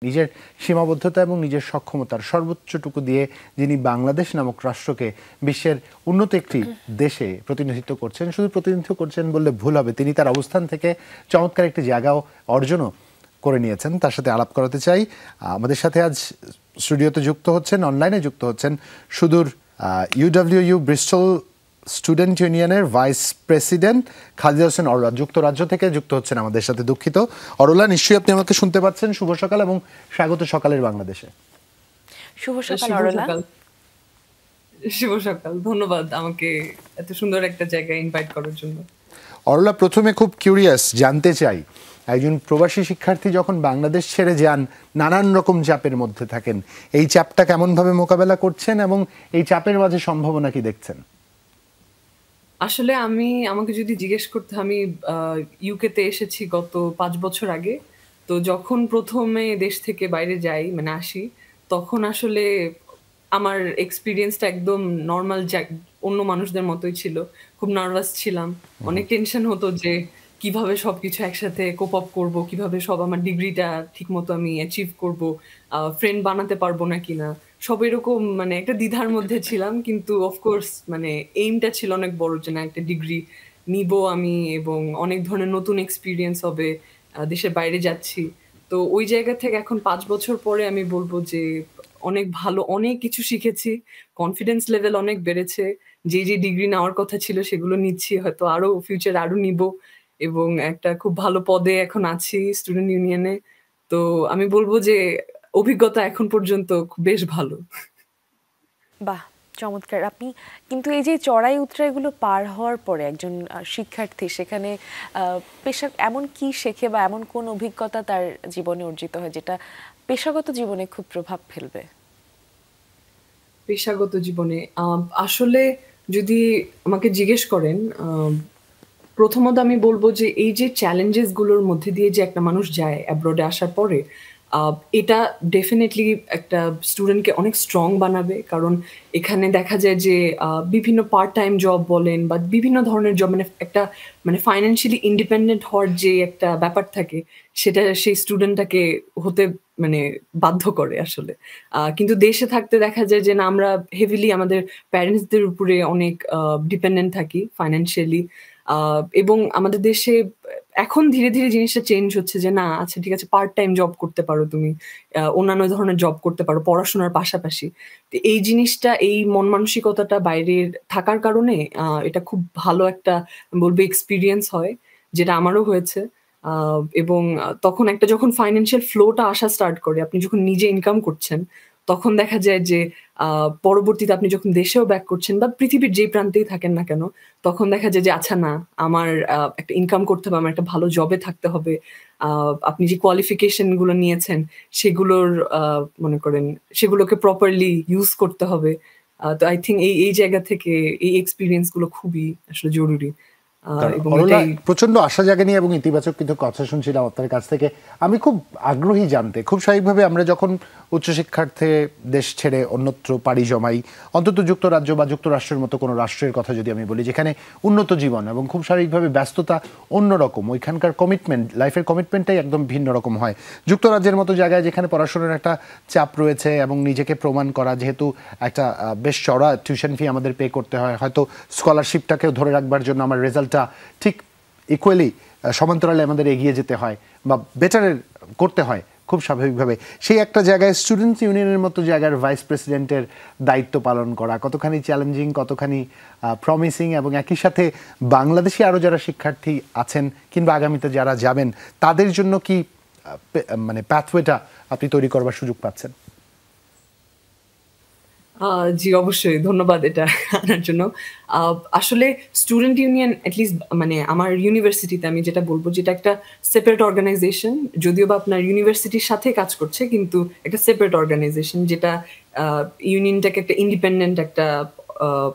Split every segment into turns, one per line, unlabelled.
নিজের সীমাবদ্ধতা এবং নিজের সক্ষমতার সর্বোচ্চটুকু দিয়ে যিনি বাংলাদেশ নামক রাষ্ট্রকে বিশ্বের উন্নত একটি দেশে প্রতিনিধিত্ব করছেন, শুধু প্রতিনিধিত্ব করছেন বললে ভুল হবে, তিনি তার অবস্থান থেকে চমৎকার একটি জায়গাও অর্জনও করে নিয়েছেন। তার সাথে আলাপ করাতে চাই। আমাদের সাথে আজ স্টুডিওতে যুক্ত হচ্ছেন, অনলাইনে যুক্ত হচ্ছেন সুদূর ইউডব্লিউইউ ব্রিস্টল স্টুডেন্ট ইউনিয়নের ভাইস প্রেসিডেন্ট খালিদ হোসেন অরোলা যুক্তরাজ্য থেকে যুক্ত হচ্ছেন আমাদের সাথে। দুঃখিত অরোলা, নিশ্চয়ই আপনি আমাকে শুনতে পাচ্ছেন। শুভ সকাল এবং স্বাগত সকালের বাংলাদেশে।
শুভ সকাল অরোলা।
শুভ সকাল, ধন্যবাদ আমাকে এত সুন্দর একটা জায়গায় ইনভাইট করার জন্য।
অরোলা, প্রথমে খুব কিউরিয়াস জানতে চাই, একজন প্রবাসী শিক্ষার্থী যখন বাংলাদেশ ছেড়ে যান, নানান রকম চাপের মধ্যে থাকেন, এই চাপটা কেমনভাবে মোকাবেলা করছেন এবং এই চাপের মাঝে সম্ভাবনা কি দেখছেন?
আসলে আমাকে যদি জিজ্ঞেস করতে, আমি ইউকেতে এসেছি গত 5 বছর আগে। তো যখন প্রথমে দেশ থেকে বাইরে যাই, মানে আসি, তখন আসলে আমার এক্সপিরিয়েন্সটা একদম নর্মাল, অন্য মানুষদের মতোই ছিল। খুব নার্ভাস ছিলাম, অনেক টেনশন হতো যে কিভাবে সবকিছু একসাথে কোপ আপ করবো, কিভাবে সব আমার ডিগ্রিটা ঠিক মতো আমি অ্যাচিভ করবো, ফ্রেন্ড বানাতে পারবো না কিনা, সব এরকম মানে একটা দ্বিধার মধ্যে ছিলাম। কিন্তু অফকোর্স মানে এইমটা ছিল অনেক বড়, যে না একটা ডিগ্রি নিব আমি এবং অনেক ধরনের নতুন এক্সপিরিয়েন্স হবে, দেশের বাইরে যাচ্ছি। তো ওই জায়গা থেকে এখন 5 বছর পরে আমি বলবো যে অনেক ভালো, অনেক কিছু শিখেছি, কনফিডেন্স লেভেল অনেক বেড়েছে। যে ডিগ্রি নেওয়ার কথা ছিল সেগুলো নিচ্ছি, হয়তো আরো ফিউচার আরো নিব, এবং একটা খুব ভালো পদে এখন আছি স্টুডেন্ট ইউনিয়নে। তো আমি বলবো যে অভিজ্ঞতা এখন পর্যন্ত বেশ ভালো।
বাহ, চমৎকার। আপনি কিন্তু এই যে চড়াই উতরাইগুলো পার হওয়ার পরে একজন শিক্ষার্থী সেখানে পেশা এমন কি শেখে বা এমন কোন অভিজ্ঞতা তার জীবনে অর্জিত হয় যেটা পেশাগত জীবনে খুব প্রভাব ফেলবে?
পেশাগত জীবনে আসলে যদি আমাকে জিজ্ঞেস করেন, প্রথমত আমি বলবো যে এই যে চ্যালেঞ্জেস গুলোর মধ্যে দিয়ে যে একটা মানুষ যায় অ্যাব্রডে আসার পরে, এটা ডেফিনেটলি একটা স্টুডেন্টকে অনেক স্ট্রং বানাবে। কারণ এখানে দেখা যায় যে বিভিন্ন পার্ট টাইম জব বলেন বা বিভিন্ন ধরনের জব, মানে একটা মানে ফাইন্যান্সিয়ালি ইন্ডিপেন্ডেন্ট হওয়ার যে একটা ব্যাপার থাকে, সেটা সেই স্টুডেন্টটাকে হতে মানে বাধ্য করে আসলে। কিন্তু দেশে থাকতে দেখা যায় যে না, আমরা হেভিলি আমাদের প্যারেন্টসদের উপরে অনেক ডিপেন্ডেন্ট থাকি ফাইন্যান্সিয়ালি। এবং আমাদের দেশে এখন ধীরে ধীরে জিনিসটা চেঞ্জ হচ্ছে যে না, আচ্ছা ঠিক আছে, পার্ট টাইম জব করতে পারো তুমি, অন্যান্য ধরনের জব করতে পারো পড়াশোনার পাশাপাশি। তো এই জিনিসটা, এই মন মানসিকতাটা বাইরের থাকার কারণে এটা খুব ভালো একটা বলবো এক্সপিরিয়েন্স হয়, যেটা আমারও হয়েছে। এবং তখন একটা যখন ফাইন্যান্সিয়াল ফ্লোটা আসা স্টার্ট করে, আপনি যখন নিজে ইনকাম করছেন, তখন দেখা যায় যে পরবর্তীতে আপনি যখন দেশেও ব্যাক করছেন বা পৃথিবীর যে প্রান্তেই থাকেন না কেন, তখন দেখা যায় যে আচ্ছা না, আমার একটা ইনকাম করতে হবে, আমার একটা ভালো জবে থাকতে হবে। আপনি যে কোয়ালিফিকেশন গুলো নিয়েছেন সেগুলোর মনে করেন সেগুলোকে প্রপারলি ইউজ করতে হবে। তো আই থিঙ্ক এই জায়গা থেকে এই এক্সপিরিয়েন্স গুলো খুবই আসলে জরুরি। এবং
প্রচন্ড আশা জাগেনি এবং ইতিবাচক কিন্তু কথা শুনছিলাম আপনার কাছ থেকে। আমি খুব আগ্রহী জানতে, খুব স্বাভাবিকভাবে আমরা যখন উচ্চশিক্ষার্থে দেশ ছেড়ে অন্যত্র পাড়ি জমাই, অন্তত যুক্তরাজ্য বা যুক্তরাষ্ট্রের মতো কোনো রাষ্ট্রের কথা যদি আমি বলি, যেখানে উন্নত জীবন এবং খুব স্বাভাবিকভাবে ব্যস্ততা অন্যরকম, ওইখানকার কমিটমেন্ট, লাইফের কমিটমেন্টটাই একদম ভিন্ন রকম হয়। যুক্তরাজ্যের মতো জায়গায় যেখানে পড়াশোনার একটা চাপ রয়েছে এবং নিজেকে প্রমাণ করা, যেহেতু একটা বেশ চড়া টিউশন ফি আমাদের পে করতে হয়, হয়তো স্কলারশিপটাকেও ধরে রাখবার জন্য আমার রেজাল্টটা ঠিক ইকুয়ালি সমান্তরালে আমাদের এগিয়ে যেতে হয় বা বেটারের করতে হয় খুব স্বাভাবিকভাবে। সেই একটা জায়গায় স্টুডেন্টস ইউনিয়নের মতো জায়গার ভাইস প্রেসিডেন্টের দায়িত্ব পালন করা কতখানি চ্যালেঞ্জিং, কতখানি প্রমিসিং, এবং একই সাথে বাংলাদেশি আরও যারা শিক্ষার্থী আছেন কিংবা আগামীতে যারা যাবেন তাদের জন্য কি মানে প্যাথওয়েটা আপনি তৈরি করবার সুযোগ পাচ্ছেন?
জি, অবশ্যই, ধন্যবাদ এটা আনার জন্য। আসলে স্টুডেন্ট ইউনিয়ন অ্যাটলিস্ট মানে আমার ইউনিভার্সিটিতে আমি যেটা বলবো, যেটা একটা সেপারেট অর্গানাইজেশন, যদিও বা আপনার ইউনিভার্সিটির সাথে কাজ করছে, কিন্তু একটা সেপারেট অর্গানাইজেশন, যেটা ইউনিয়নটাকে একটা ইন্ডিপেন্ডেন্ট একটা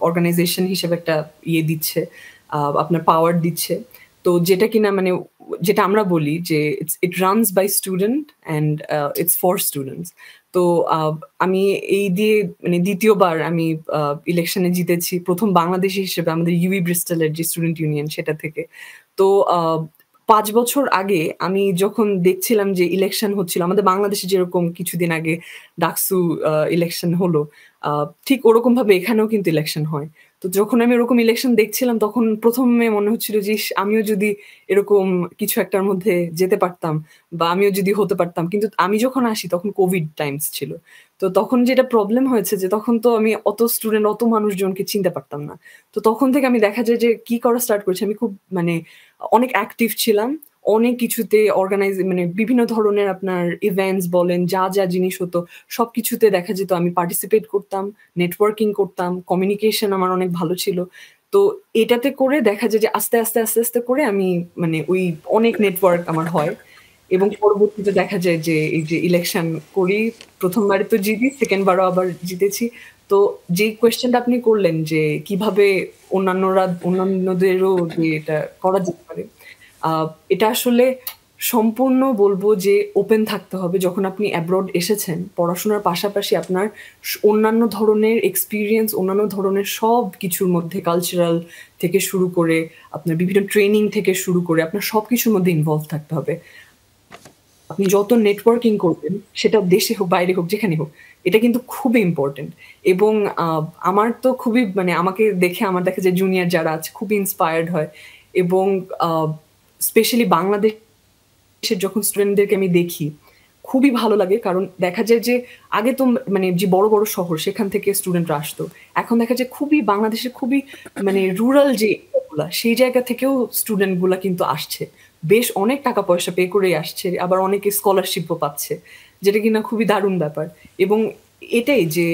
অর্গানাইজেশন হিসেবে একটা ইয়ে দিচ্ছে, আপনার পাওয়ার দিচ্ছে। তো যেটা কিনা মানে যেটা আমরা বলি যে it runs by student and it's for students. তো আমি এই দিয়ে মানে দ্বিতীয়বার আমি ইলেকশনে জিতেছি, প্রথম বাংলাদেশি হিসেবে আমাদের ইউই ব্রিস্টলের যে স্টুডেন্ট ইউনিয়ন সেটা থেকে। তো 5 বছর আগে আমি যখন দেখছিলাম যে ইলেকশন হচ্ছিল, আমাদের বাংলাদেশে যেরকম কিছুদিন আগে ডাকসু ইলেকশন হলো, ঠিক ওরকমভাবে এখানেও কিন্তু ইলেকশন হয়। তো যখন আমি ওরকম ইলেকশন দেখছিলাম তখন ১ম এ মনে হচ্ছিল যে আমিও যদি এরকম কিছু একটার মধ্যে যেতে পারতাম বা আমিও যদি হতে পারতাম। কিন্তু আমি যখন আসি তখন কোভিড টাইমস ছিল। তো তখন যেটা প্রবলেম হয়েছে যে তখন তো আমি অত স্টুডেন্ট, অত মানুষজনকে চিনতে পারতাম না। তো তখন থেকে আমি দেখা যায় যে কি করা স্টার্ট করেছি, আমি খুব মানে অনেক অ্যাক্টিভ ছিলাম। অনেক কিছুতে মানে বিভিন্ন ধরনের আপনার ইভেন্টস বলেন, যা জিনিস হতো সবকিছুতে দেখা যেত আমি পার্টিসিপেট করতাম, নেটওয়ার্কিং করতাম, কমিউনিকেশন আমার অনেক ভালো ছিল। তো এটাতে করে দেখা যায় যে আস্তে আস্তে করে আমি মানে ওই অনেক নেটওয়ার্ক আমার হয় এবং পরবর্তীতে দেখা যায় যে এই যে ইলেকশন করি, ১ম বারে তো জিতি, 2nd বারও আবার জিতেছি। তো যেই কোয়েশ্চেনটা আপনি করলেন যে কিভাবে অন্যান্যদেরও যে এটা করা যেতে পারে। আ এটা আসলে সম্পূর্ণ বলব যে ওপেন থাকতে হবে। যখন আপনি অ্যাব্রড এসেছেন, পড়াশোনার পাশাপাশি আপনার অন্যান্য ধরনের এক্সপেরিয়েন্স, অন্যান্য ধরনের সবকিছুর মধ্যে কালচারাল থেকে শুরু করে, আপনার বিভিন্ন ট্রেনিং থেকে শুরু করে আপনার সবকিছুর মধ্যে ইনভলভ থাকতে হবে। আপনি যত নেটওয়ার্কিং করবেন, সেটা দেশে হোক, বাইরে হোক, যেখানে হোক, এটা কিন্তু খুবই ইম্পোর্টেন্ট। এবং আমার তো খুবই মানে আমাকে দেখে আমার দেখা যায় জুনিয়র যারা আছে খুবই ইন্সপায়ার্ড হয় এবং আ স্পেশালি বাংলাদেশের যখন স্টুডেন্টদেরকে আমি দেখি, খুবই ভালো লাগে। কারণ দেখা যায় যে আগে তো মানে যে বড় শহর সেখান থেকে স্টুডেন্টরা আসতো। এখন দেখা যায় বাংলাদেশের খুবই মানে রুরাল যে এরিয়াগুলা, সেই জায়গা থেকেও স্টুডেন্ট গুলা কিন্তু আসছে। বেশ অনেক টাকা পয়সা পে করেই আসছে। আবার অনেকে স্কলারশিপও পাচ্ছে। যেটা কিনা খুবই দারুণ ব্যাপার। এবং এটাই যে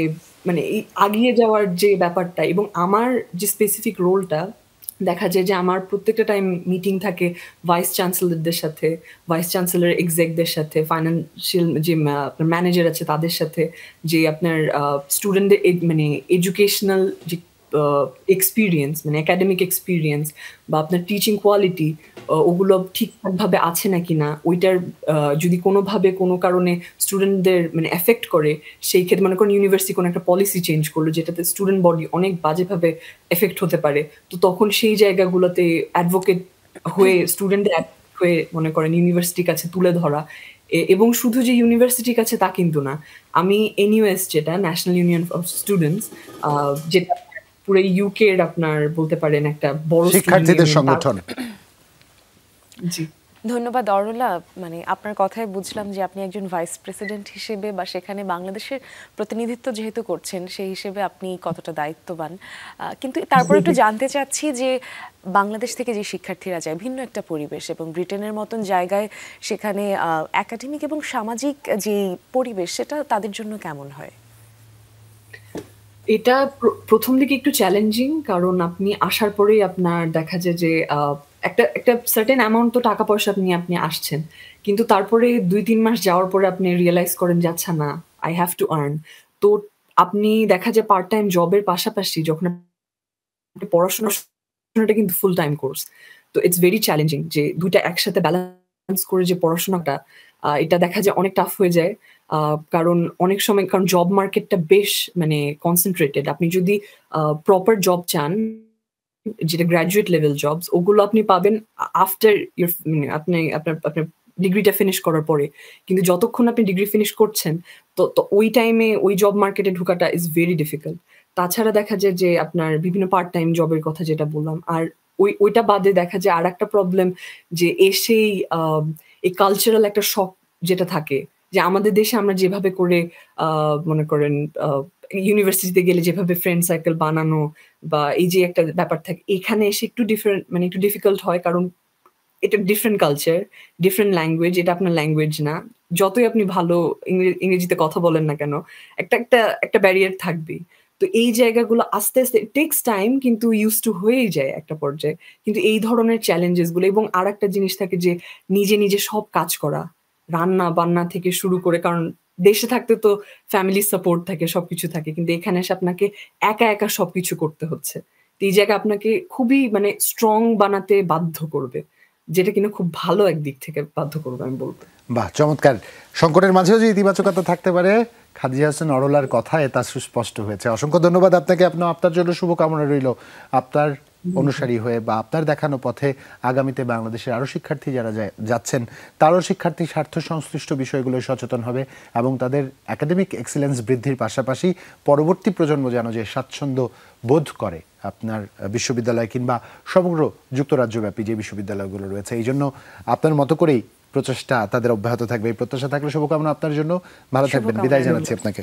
মানে এই আগিয়ে যাওয়ার যে ব্যাপারটা এবং আমার যে স্পেসিফিক রোলটা, দেখা যায় যে আমার প্রত্যেকটা টাইম মিটিং থাকে ভাইস চ্যান্সেলরদের সাথে, ভাইস চ্যান্সেলর এক্সেকদের সাথে, ফাইন্যান্সিয়াল যে আপনার ম্যানেজার আছে তাদের সাথে, যে আপনার স্টুডেন্টদের মানে এডুকেশনাল যে এক্সপেরিয়েন্স মানে একাডেমিক এক্সপেরিয়েন্স বা আপনার টিচিং কোয়ালিটি ওগুলো ঠিকঠাকভাবে আছে নাকি না, ওইটার যদি কোনোভাবে কোনো কারণে স্টুডেন্টদের মানে এফেক্ট করে, সেই ক্ষেত্রে মনে করেন ইউনিভার্সিটি কোনো একটা পলিসি চেঞ্জ করলো যেটাতে স্টুডেন্ট বডি অনেক বাজেভাবে এফেক্ট হতে পারে, তো তখন সেই জায়গাগুলোতে অ্যাডভোকেট হয়ে স্টুডেন্টদের হয়ে মনে করেন ইউনিভার্সিটির কাছে তুলে ধরা। এবং শুধু যে ইউনিভার্সিটির কাছে তা কিন্তু না। আমি এনইউএস যেটা ন্যাশনাল ইউনিয়ন অফ স্টুডেন্টস, যেটা পুরো ইউকে এর আপনার বলতে পারেন একটা বড়
শিক্ষার্থীদের সংগঠন।
জি।
ধন্যবাদ অরলা। মানে আপনার কথায় বুঝলাম যে আপনি একজন ভাইস প্রেসিডেন্ট হিসেবে বা সেখানে বাংলাদেশের প্রতিনিধিত্ব যেহেতু করছেন সেই হিসেবে আপনি কতটা দায়িত্ববান। কিন্তু তারপর একটু জানতে চাচ্ছি যে বাংলাদেশ থেকে যে শিক্ষার্থীরা যায় ভিন্ন একটা পরিবেশ এবং ব্রিটেনের মতন জায়গায় সেখানে একাডেমিক এবং সামাজিক যে পরিবেশ সেটা তাদের জন্য কেমন হয়?
এটা ১ম দিকে একটু চ্যালেঞ্জিং, কারণ আপনি আসার পরেই আপনার দেখা যায় যে একটা সার্টেন অ্যামাউন্ট তো টাকা পয়সা আপনি আসছেন। কিন্তু তারপরে ২-৩ মাস যাওয়ার পরে আপনি রিয়ালাইজ করেন যে আচ্ছা না, I have to earn। তো আপনি দেখা যায় পার্ট টাইম জবের পাশাপাশি যখন আপনি পড়াশোনাটা কিন্তু ফুল টাইম কোর্স। তো ইটস ভেরি চ্যালেঞ্জিং যে ২ টা একসাথে ব্যালেন্স করে যে পড়াশোনাটা, এটা দেখা যায় অনেক টাফ হয়ে যায়। কারণ অনেক সময় জব মার্কেটটা বেশ মানে কনসেনট্রেটেড। আপনি যদি প্রপার জব চান, যেটা গ্র্যাজুয়েট লেভেল জবস, ওগুলো আপনি পাবেন আফটার ইউর মানে আপনার ডিগ্রিটা ফিনিশ করার পরে। কিন্তু যতক্ষণ আপনি ডিগ্রি ফিনিশ করছেন, তো ওই টাইমে ওই জব মার্কেটে ঢোকাটা ইজ ভেরি ডিফিকাল্ট। তাছাড়া দেখা যায় যে আপনার বিভিন্ন পার্ট টাইম জবের কথা যেটা বললাম। আর ওইটা বাদে দেখা যায় আরেকটা প্রবলেম, যে এসেই এই কালচারাল একটা শক যেটা থাকে, যে আমাদের দেশে আমরা যেভাবে করে মনে করেন ইউনিভার্সিটিতে গেলে যেভাবে ফ্রেন্ড সার্কেল বানানো বা এই যে একটা ব্যাপার থাকে, এখানে এসে একটু ডিফারেন্ট মানে একটু ডিফিকাল্ট হয়। কারণ এটা ডিফারেন্ট কালচার, ডিফারেন্ট ল্যাঙ্গুয়েজ, এটা আপনার ল্যাঙ্গুয়েজ না। যতই আপনি ভালো ইংরেজিতে কথা বলেন না কেন, একটা ব্যারিয়ার থাকবেই। তো এই জায়গাগুলো আস্তে ইট টেকস টাইম, কিন্তু ইউজড টু হয়েই যায় একটা পর্যায়ে। কিন্তু এই ধরনের চ্যালেঞ্জেস গুলো এবং আরেকটা জিনিস থাকে যে নিজে সব কাজ করা। রান্না-বান্না থেকে শুরু করে, কারণ দেশে থাকতে তো ফ্যামিলির সাপোর্ট থাকে, সবকিছু থাকে। কিন্তু এখানে এসে আপনাকে একা সবকিছু করতে হচ্ছে। তো এই জায়গায় আপনাকে খুবই মানে স্ট্রং বানাতে বাধ্য করবে। যেটা কিনা খুব ভালো একদিক থেকে বাধ্য করবে আমি বলব।
বাহ, চমৎকার। সংকটের মাঝেও যে ইতিবাচকতা থাকতে পারে, খাদিজা হোসেন অরলার কথায় তা সুস্পষ্ট হয়েছে। অসংখ্য ধন্যবাদ আপনাকে। আপনার জন্য শুভকামনা রইল আপনার অনুসারী হয়ে বা আপনার দেখানো পথে আগামীতে বাংলাদেশের আরও শিক্ষার্থী যারা যাচ্ছেন তারও শিক্ষার্থী স্বার্থ সংশ্লিষ্ট বিষয়গুলো সচেতন হবে এবং তাদের একাডেমিক এক্সিলেন্স বৃদ্ধির পাশাপাশি পরবর্তী প্রজন্ম যেন যে স্বাচ্ছন্দ্য বোধ করে আপনার বিশ্ববিদ্যালয় কিংবা সমগ্র যুক্তরাজ্যব্যাপী যে বিশ্ববিদ্যালয়গুলো রয়েছে, এই জন্য আপনার মতো করেই প্রচেষ্টা তাদের অব্যাহত থাকবে এই প্রত্যাশা থাকলে শুভকামনা আপনার জন্য। ভালো থাকবেন, বিদায় জানাচ্ছি আপনাকে।